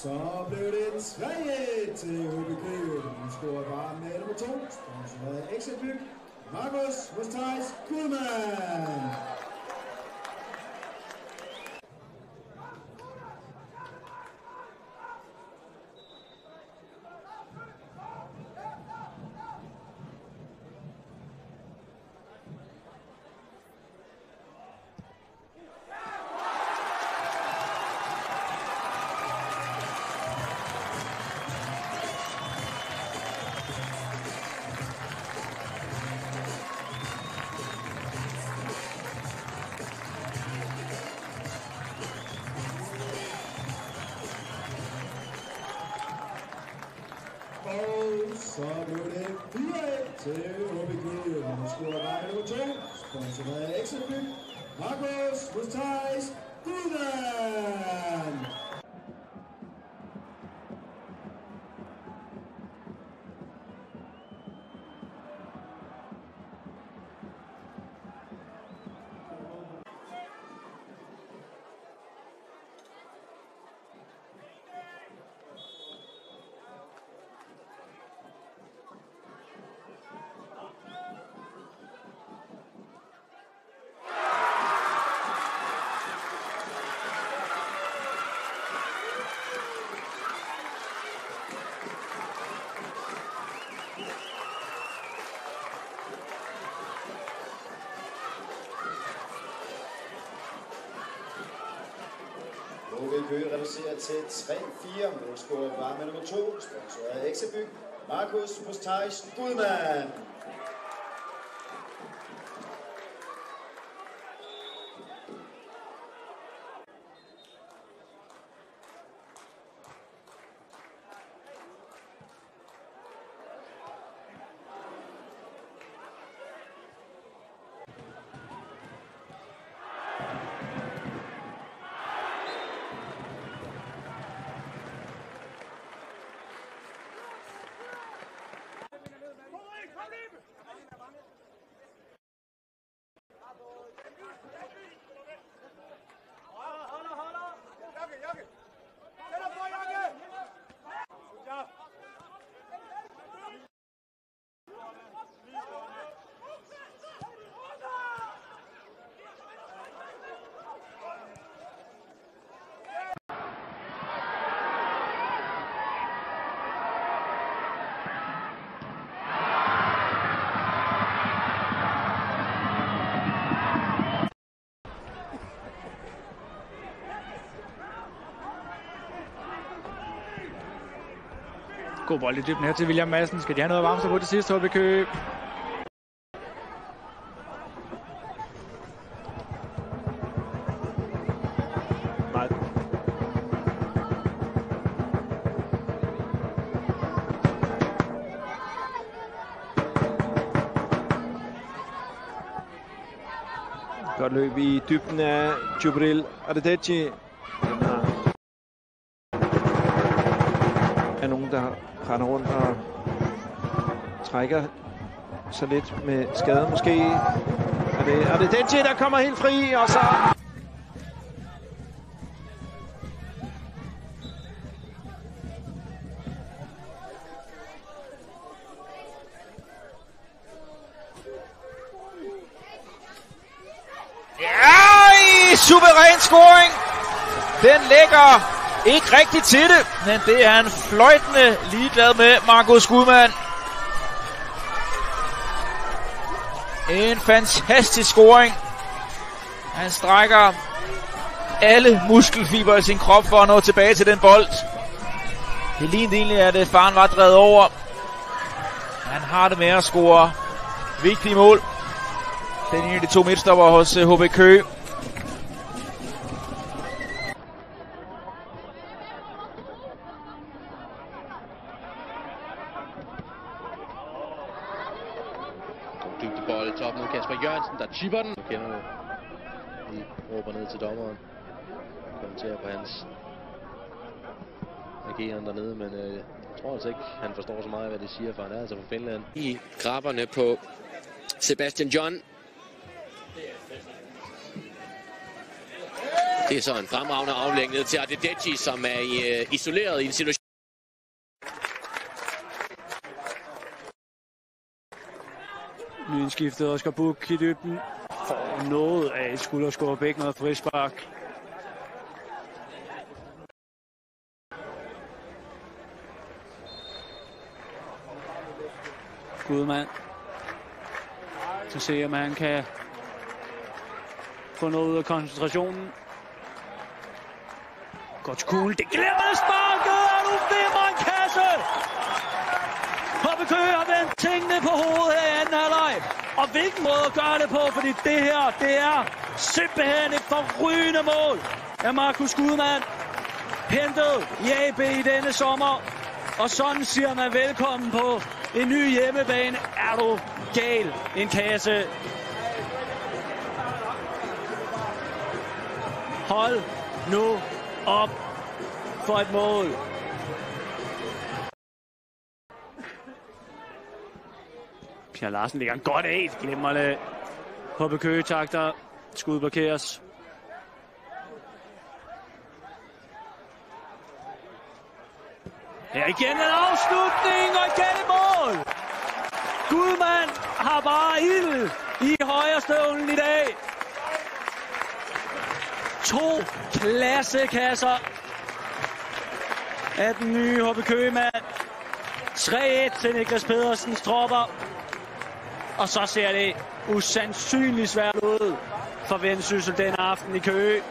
Så blev det 3-1 til HBK. Nu scorer bare med nummer 2. Sponsoreret af Excelbyg. Markus Thijs Gudman. Og så blev det 4-1 til HBK. Nu scorer bare med nummer 2. Sponsoreret af Excelbyg. Markus Thijs Gudman. HBK reducerer til 3-4. Nu scorer bare med nummer 2. Sponsoreret af Excelbyg. Markus Thijs Gudman. God bold i dybden her til William Madsen. Skal de have noget at varme sig på det sidste, HBK? Godt løb i dybden af Djibril Adedeci. Er nogen, der render rundt og trækker så lidt med skade måske. Er det Adedeci, der kommer helt fri, og så... Ja, suveræn scoring. Den lægger ikke rigtigt til det, men det er han fløjtende ligeglad med, Markus Gudman. En fantastisk scoring. Han strækker alle muskelfiber i sin krop for at nå tilbage til den bold. Det lignede egentlig, at faren var drevet over. Han har det med at score vigtige mål. Det er en af de 2 midtstopper hos HBK. Dygtig bold i toppen. Kasper Jørgensen, der chipper den. Nu kender du. De råber ned til dommeren. Kommenterer på hans ageren dernede, men jeg tror altså ikke, han forstår så meget, hvad de siger, for han er altså fra Finland. I krabberne på Sebastian John. Det er så en fremragende aflægning ned til Adedeji, som er isoleret i en situation. Nyindskiftet Oscar Buch i dybden. For noget af et skulderskår begge noget frispark. Gudmand. Så se om han kan få noget ud af koncentrationen. Godt til kuglen. Det glemmer sparket, og nu vimmer en kasse! HB Køge har vendt tingene på hovedet her i anden halvleg. Og hvilken måde at gøre det på, fordi det her, det er simpelthen et forrygende mål af Markus Gudmand. Hentet i AB i denne sommer. Og sådan siger man velkommen på en ny hjemmebane. Er du gal? En kasse. Hold nu op for et mål. Pierre Larsen ligger en godt af. Glimrende. HB Køge takter. Skud blokeres. Her igen en afslutning og igen et mål. Gudmand har bare ild i højrestøvlen i dag. 2 klassekasser af den nye HB Køge-mand. 3-1 til Niklas Pedersens tropper. Og så ser det usandsynligt svært ud for Vendsyssel den aften i Køge.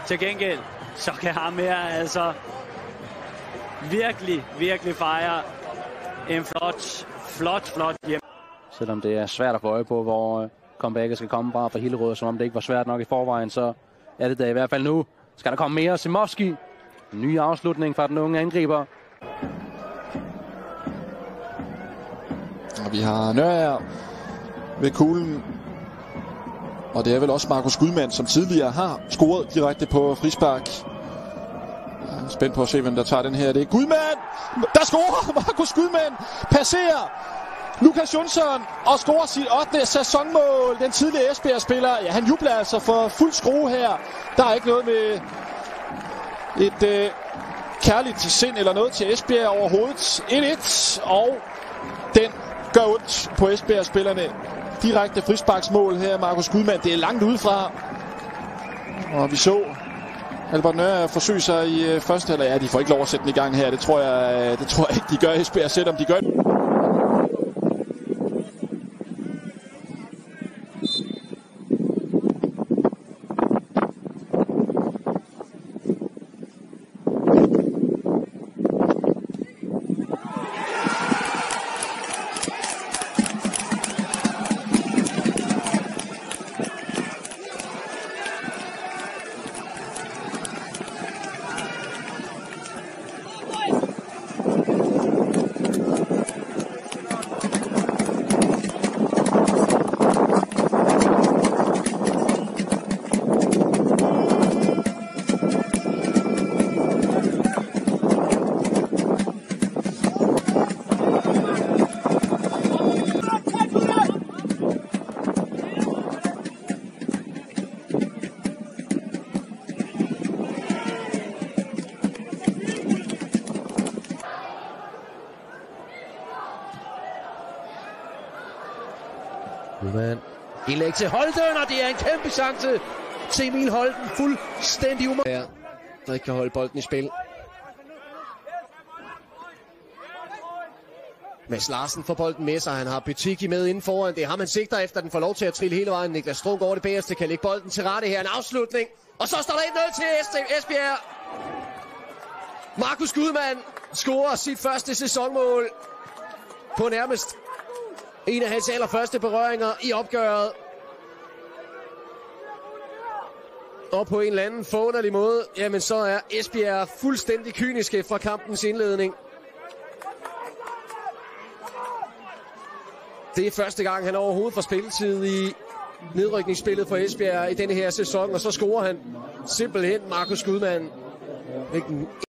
Til gengæld, så kan ham her altså virkelig fejre en flot hjem. Selvom det er svært at få øje på, hvor comebacket skal komme fra Hillerød, som om det ikke var svært nok i forvejen, så er det da i hvert fald nu. Skal der komme mere? Simovski. En ny afslutning fra den unge angriber. Og vi har Nørager ved kuglen. Og det er vel også Markus Gudmand, som tidligere har scoret direkte på frispark. Jeg er spændt på at se, hvem der tager den her. Det er Gudmand! Der scorer Markus Gudmand! Passerer Lukas Jonsson og scorer sit 8. sæsonmål. Den tidligere Esbjerg-spiller, ja, han jubler altså for fuld skrue her. Der er ikke noget med et kærligt sind eller noget til Esbjerg overhovedet. 1-1, og den gør ondt på Esbjerg-spillerne. Direkte frisparksmål her, Markus Gudmand. Det er langt udefra. Og vi så Albert Nørager forsøge sig i første halvleg. Ja, de får ikke lov at sætte den i gang her. Det tror jeg ikke, de gør Esbjerg, selvom de gør det. Gudmand. Indlæg til Holden, og det er en kæmpe chance til Emil Holden. Fuldstændig umiddelbart. Der ikke kan holde bolden i spil. Mads Larsen får bolden med sig. Han har Butiki med inden foran. Det har man sigter efter. Den får lov til at trille hele vejen. Niklas Strunk over det bagerste. Kan lægge bolden til rette her. En afslutning. Og så står der 1-0 til Esbjerg. Markus Gudmand scorer sit første sæsonmål på nærmest en af hans allerførste berøringer i opgøret. Og på en eller anden forunderlig måde, jamen så er Esbjerg fuldstændig kyniske fra kampens indledning. Det er første gang, han overhovedet får spilletid i nedrykningsspillet for Esbjerg i denne her sæson. Og så scorer han simpelthen Markus Gudmand.